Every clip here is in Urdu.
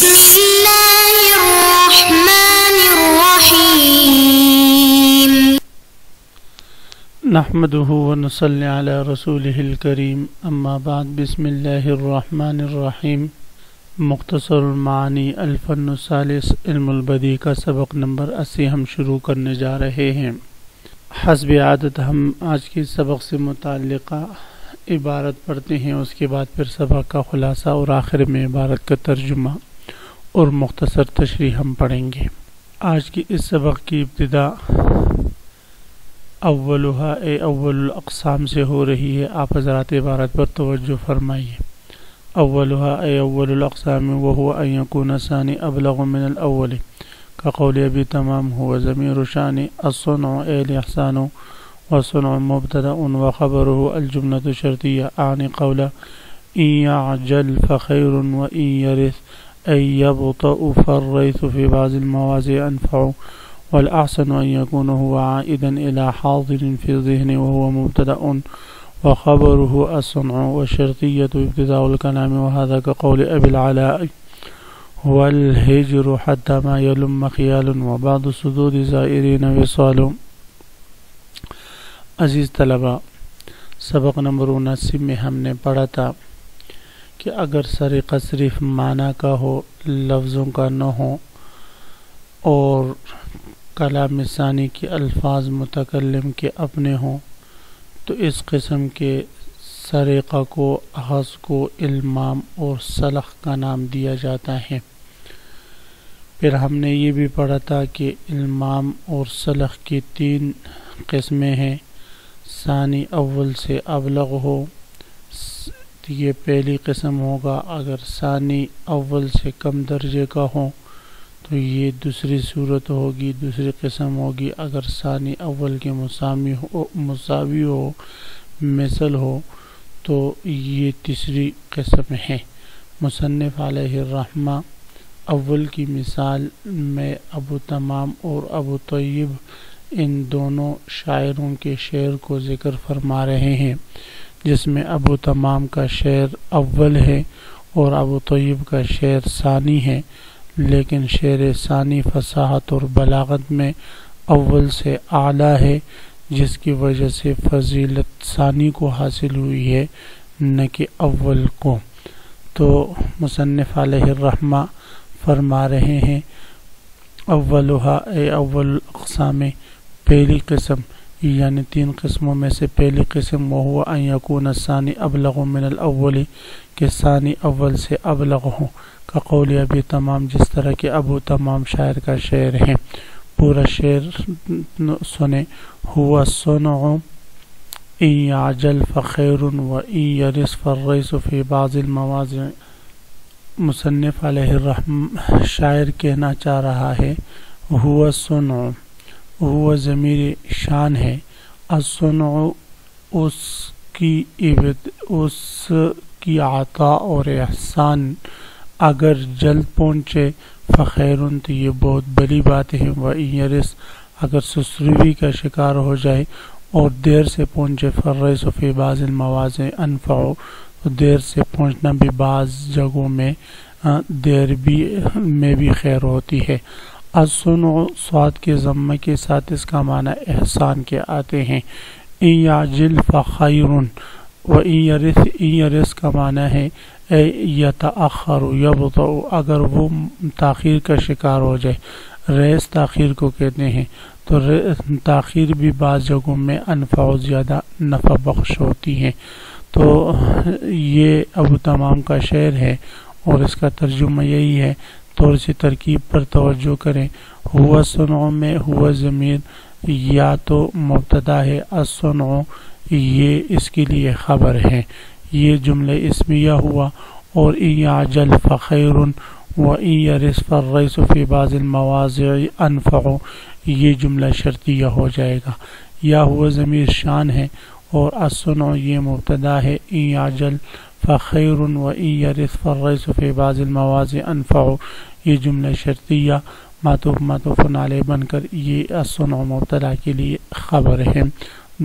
بسم الله الرحمن الرحيم نحمده ونصلي على رسوله الكريم اما بعد بسم الله الرحمن الرحیم مختصر المعانی الفن الثالث علم البدیع کا سبق نمبر 80 ہم شروع کرنے جا رہے ہیں۔ حسب عادت ہم آج کے سبق سے متعلقہ عبارت پڑھتے ہیں، اس کے بعد پھر سبق کا خلاصہ اور آخر میں عبارت کا ترجمہ اور مختصر تشریح ہم پڑھیں گے۔ آج کی اس سبق کی ابتدا اولها اول الاقسام سے ہو رہی ہے۔ آپ حضرات عبارت پر توجہ فرمائیے۔ اولها اول الاقسام وهو ان يكون الثاني ابلغ من الاول كقول ابي تمام هو ضمير شان الصنع الاحسان والصنع مبتدا وخبره الجمله الشرطيه عن قول ان يعجل فخير وان يرث أن يبطأ فالريث في بعض المواضع أنفع والأحسن أن يكون هو عائدا إلى حاضر في الذهن وهو مبتدأ وخبره الصنع والشرطية ابتداء الكلام وهذا كقول أبي العلاء هو الهجر حتى ما يلم خيال وبعض الصدود زائرين وصال۔ عزیز طلبہ، سبق نمبر 79 میں ہم نے پڑھا تھا کہ اگر سرقہ صرف معنی کا ہو، لفظوں کا نہ ہو اور کلام ثانی کے الفاظ متکلم کے اپنے ہوں تو اس قسم کے سرقہ کو، اخذ کو المام اور سلخ کا نام دیا جاتا ہے۔ پھر ہم نے یہ بھی پڑھا تھا کہ المام اور سلخ کی 3 قسمیں ہیں۔ ثانی اول سے ابلغ ہو، یہ پہلی قسم ہوگا۔ اگر ثانی اول سے کم درجے کا ہو تو یہ دوسری صورت ہوگی، دوسری قسم ہوگی۔ اگر ثانی اول کے مساوی ہو، مثل ہو، تو یہ تیسری قسم ہے۔ مصنف علیہ الرحمہ اول کی مثال میں ابو تمام اور ابو طیب ان دونوں شاعروں کے شعر کو ذکر فرما رہے ہیں، جس میں ابو تمام کا شعر اول ہے اور ابو طیب کا شعر ثانی ہے، لیکن شعر ثانی فصاحت اور بلاغت میں اول سے اعلیٰ ہے، جس کی وجہ سے فضیلت ثانی کو حاصل ہوئی ہے نہ کہ اول کو۔ تو مصنف علیہ الرحمہ فرما رہے ہیں اولها اول اقسام، پہلی قسم یعنی 3 قسموں میں سے پہلی قسم وہو ان یکون الثانی ابلغ من الاول، کہ ثانی اول سے ابلغ ہوں۔ کا قول ابی تمام، جس طرح کہ ابو تمام شاعر کا شعر ہے۔ پورا شعر سنیں۔ هو الصنع ان یعجل فخیر وان یرث فالریث فی بعض المواضع۔ مصنف علیہ الرحمہ شاعر کہنا چاہ رہا ہے هو الصنع، وہ ضمیر شان ہے، الصنع اس کی عطا اور احسان اگر جلد پہنچے، فخیرن تو یہ بہت بڑی بات ہے، وَإِن يَرِثْ اگر سسروی کا شکار ہو جائے اور دیر سے پہنچے، فالريث فی بعض المواضع انفع، تو دیر سے پہنچنا بھی بعض جگہوں میں دیر میں بھی خیر ہوتی ہے۔ الصنع صاد کے ضمہ کے ساتھ اس کا معنی احسان کے آتے ہیں۔ ان یعجل فخیر وان یرث، ان یرث کا معنی ہے یتأخر یبطأ، اگر وہ تاخیر کا شکار ہو جائے۔ ریس تاخیر کو کہتے ہیں، تو تاخیر بھی بعض جگہوں میں انفع زیادہ نفع بخش ہوتی ہے۔ تو یہ ابو تمام کا شعر ہے اور اس کا ترجمہ یہی ہے۔ تھوڑی سی ترکیب پر توجہ کریں۔ ہوا صنع میں ہوا ضمیر یا تو مبتدا ہے، الصنع یہ اس کے لیے خبر ہے، یہ جملہ اسمیہ ہوا، اور ان یعجل فخیر وان یرث فالریث فی بعض المواضع انفع یہ جملہ شرطیہ ہو جائے گا۔ یا ہوا ضمیر شان ہے اور الصنع یہ مبتدا ہے، ان یعجل فخیر وان یرث فالریث فی بعض المواضع انفع یہ جملہ شرطیہ معطوف علیہ بن کر یہ الصنع مبتدا کے لیے خبر ہے۔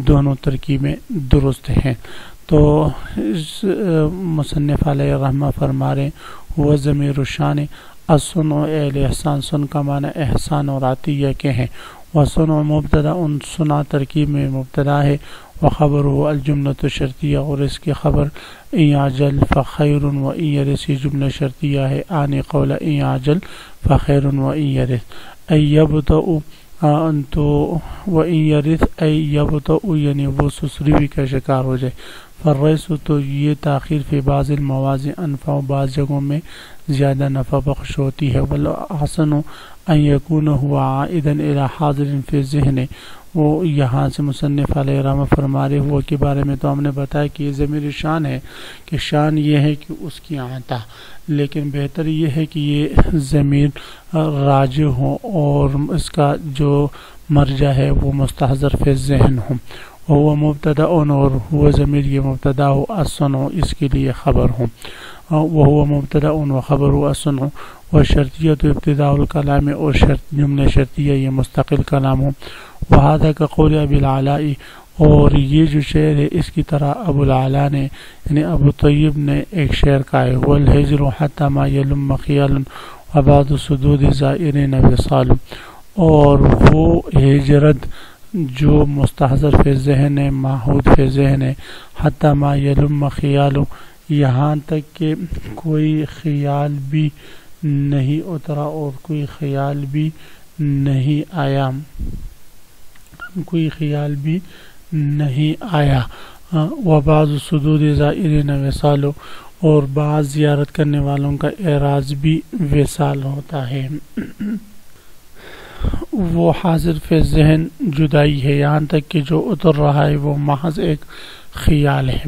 دونوں ترکیبیں درست ہیں۔ تو مصنف علیہ الرحمہ فرما رہے وہ ضمیر الشان الصنع الاحسان، سن کا معنی احسان اور عطیہ کے ہیں. وصنع مبتدا، ان صنع ترکیب میں مبتدا ہے. وخبر الجملۃ شرطیہ، اور اس کی خبر ان عجل فخیر و ان یرث، یہ جملہ شرطیہ ہے. آنی قول ان عجل فخیر و ان یرث. ایبتؤ انتو و ان یرث، ایبتؤ یعنی وہ سسروی کا شکار ہو جائے. فرس تو یہ تاخیر فی بعض المواضع انفع، بعض جگہوں میں زیادہ نفع بخش ہوتی ہے. والاحسن ان یکون ہوا عائدا الی حاضر فی الذہن، وہ یہاں سے مصنف علیہ رحمہ فرما رہے ہوا کے بارے میں تو ہم نے بتایا کہ یہ ضمیر شان ہے، کہ شان یہ ہے کہ اس کی عطا، لیکن بہتر یہ ہے کہ یہ ضمیر راجع ہو اور اس کا جو مرجع ہے وہ مستحضر فی الذہن ہو. وہ مبتدا، اور وہ ضمیر یہ مبتدا ہو، الصنع اس کے لیے خبر ہو. وہ مبتدا و خبر ہو الصنع. والشرطیہ تو ابتداء الکلام، اور شرط جملہ شرطیہ یہ مستقل کلام ہو. وہذا کا قول ابی العلاء، اور یہ جو شعر ہے اس کی طرح ابو العلاء نے یعنی ابو طیب نے ایک شعر کہا ہے. والہجر حتی ما یلم خیال وبعض صدود زائرین وصال، اور وہ ہجرت جو مستحضر فی ذہن ہے، معہود فی ذہن ہے. حتی ما یلم خیال، یہاں تک کہ کوئی خیال بھی نہیں اترا اور کوئی خیال بھی نہیں آیا، کوئی خیال بھی نہیں آیا. وبعض صدود زائرین وصال، اور بعض زیارت کرنے والوں کا اعراض بھی وصال ہوتا ہے. وہ حاضر فی ذہن جدائی ہے، یہاں تک کہ جو اتر رہا ہے وہ محض ایک خیال ہے.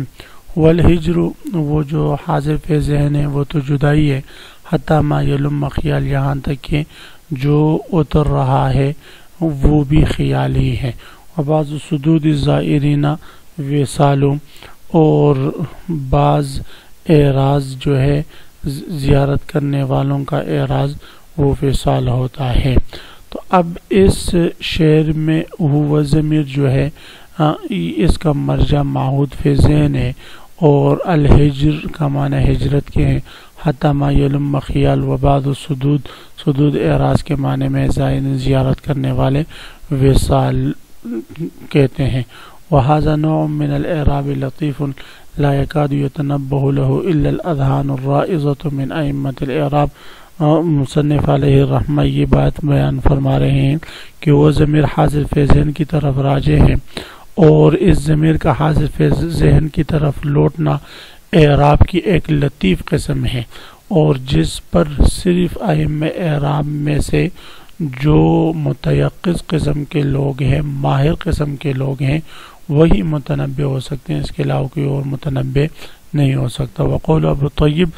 والہجر، وہ جو حاضر فی ذہن ہے وہ تو جدائی ہے. حتی ما یلم خیال، یہاں تک کہ جو اتر رہا ہے وہ بھی خیال ہی ہے. وبعض صدود الزائرین وصال، اور بعض اعراض جو ہے زیارت کرنے والوں کا اعراض وہ وصال ہوتا ہے. تو اب اس شعر میں ہوا ضمیر جو ہے اس کا مرجع معہود فی ذہن ہے، اور الہجر کا معنی ہجرت کے ہیں. حتی ما یلم خیال، وبعض صدود، صدود اعراض کے معنی میں زائرین زیارت کرنے والے وصال کہتے ہیں. وهذا نوع من الاعراب لطيف لا يكاد يتنبه له الا الاذهان الرائضة من ائمة الاعراب. مصنف علیہ الرحمہ یہ بات بیان فرما رہے ہیں کہ وہ ضمیر حاضر فی ذہن کی طرف راجع ہے، اور اس ضمیر کا حاضر فی ذہن کی طرف لوٹنا اعراب کی ایک لطیف قسم ہے، اور جس پر صرف ائمہ اعراب میں سے جو متیقظ قسم کے لوگ ہیں، ماہر قسم کے لوگ ہیں، وہی متنبع ہو سکتے ہیں، اس کے علاوہ کوئی اور متنبع نہیں ہو سکتا. وقول ابو طیب،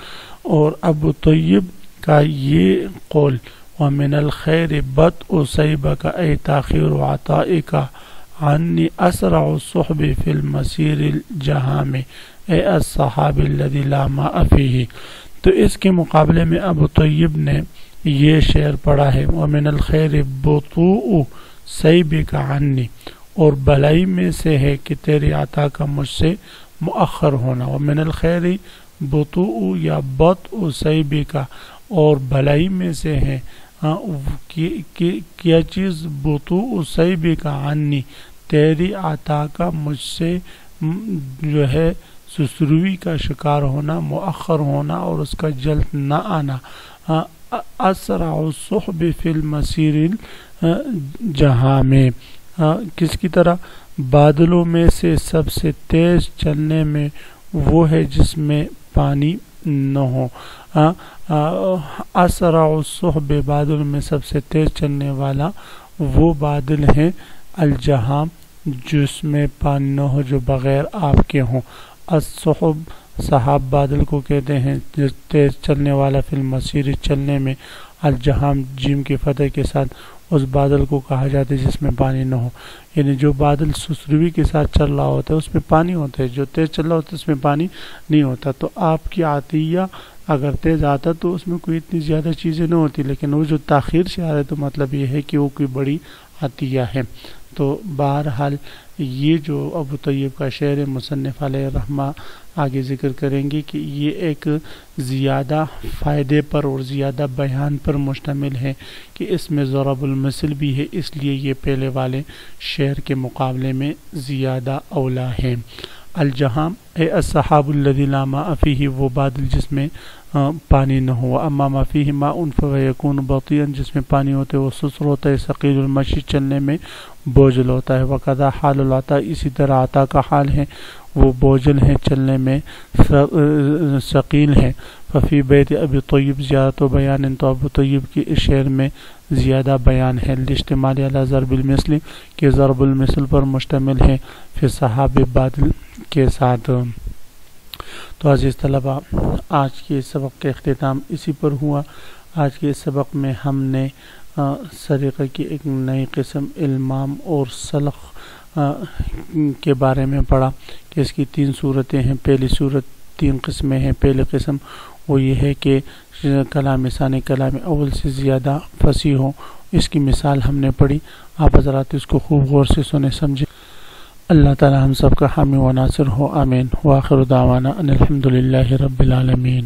اور ابو طیب کا یہ قول ومن الخیر بدء صیبک ای تاخیر عطائک عنی اسرع الصحب فی المسیر الجہام اے الصحاب الذی لا ماء فیہ. تو اس کے مقابلے میں ابو طیب نے یہ شعر پڑھا ہے ومن الخیر بطوء صیبک عنی، اور بلائی میں سے ہے کہ تیری عطا کا مجھ سے مؤخر ہونا. ومن الخیر بطوء یا بطء صیبک، اور بلائی میں سے ہے کیا چیز بطوء صیبک عنی، تیری عطا کا مجھ سے جو ہے سسروی کا شکار ہونا، مؤخر ہونا اور اس کا جلد نہ آنا. اسرع الصحب فی المسیر الجہام، کس کی طرح؟ بادلوں میں سے سب سے تیز چلنے میں وہ ہے جس میں پانی نہ ہو. اسرع الصحب، بادل میں سب سے تیز چلنے والا وہ بادل ہیں الجہام، جس میں پانی نہ ہو، جو بغیر آب کے ہوں. الصحب، صحاب بادل کو کہتے ہیں جو تیز چلنے والا، فی المسیر چلنے میں، الجہام جیم کی فتح کے ساتھ اس بادل کو کہا جاتا ہے جس میں پانی نہ ہو. یعنی جو بادل سسروی کے ساتھ چل رہا ہوتا ہے اس میں پانی ہوتا ہے، جو تیز چل رہا ہوتا ہے اس میں پانی نہیں ہوتا. تو آپ کی عطیہ اگر تیز آتا تو اس میں کوئی اتنی زیادہ چیزیں نہ ہوتی، لیکن وہ جو تاخیر سے آ رہا ہے تو مطلب یہ ہے کہ وہ کوئی بڑی عطیہ ہے. تو بہرحال یہ جو ابو طیب کا شعر ہے مصنف علیہ الرحمہ آگے ذکر کریں گے کہ یہ ایک زیادہ فائدے پر اور زیادہ بیان پر مشتمل ہے کہ اس میں ضرب المثل بھی ہے، اس لیے یہ پہلے والے شعر کے مقابلے میں زیادہ اولا ہے۔ الجہام اے السحاب الذی لا ماء فیہ، وہ بادل جس میں پانی نہ ہو، اما ما فیہ ماء فیکون بطیئا، جس میں پانی ہوتے وہ سسر ہوتا ہے، ثقیل المشی چلنے میں بوجھل ہوتا ہے، وقضا حال العطا، اسی طرح عطا کا حال ہے وہ بوجھل ہیں چلنے میں ثقیل ہیں۔ ففی بیت ابی طیب زیادت و بیان، تو ابو طیب کی اس شعر میں زیادہ بیان ہے، لاشتمال علی ضرب المثل کہ ضرب المثل پر مشتمل ہے، پھر صحاب بادل کے ساتھ۔ تو عزیز طلبہ، آج کے سبق کا اختتام اسی پر ہوا۔ آج کے سبق میں ہم نے سریقہ کی ایک نئی قسم المام اور سلخ کے بارے میں پڑھا کہ اس کی 3 صورتیں ہیں۔ پہلی صورت 3 قسمیں ہیں۔ پہلی قسم وہ یہ ہے کہ کلام ثانی کلام اول سے زیادہ فصیح ہو، اس کی مثال ہم نے پڑھی، آپ حضرات اس کو خوب غور سے سنیں سمجھیں۔ اللہ تعالی ہم سب کا حامی و ناصر ہو، آمین۔ وآخر دعوانا ان الحمدللہ رب العالمین۔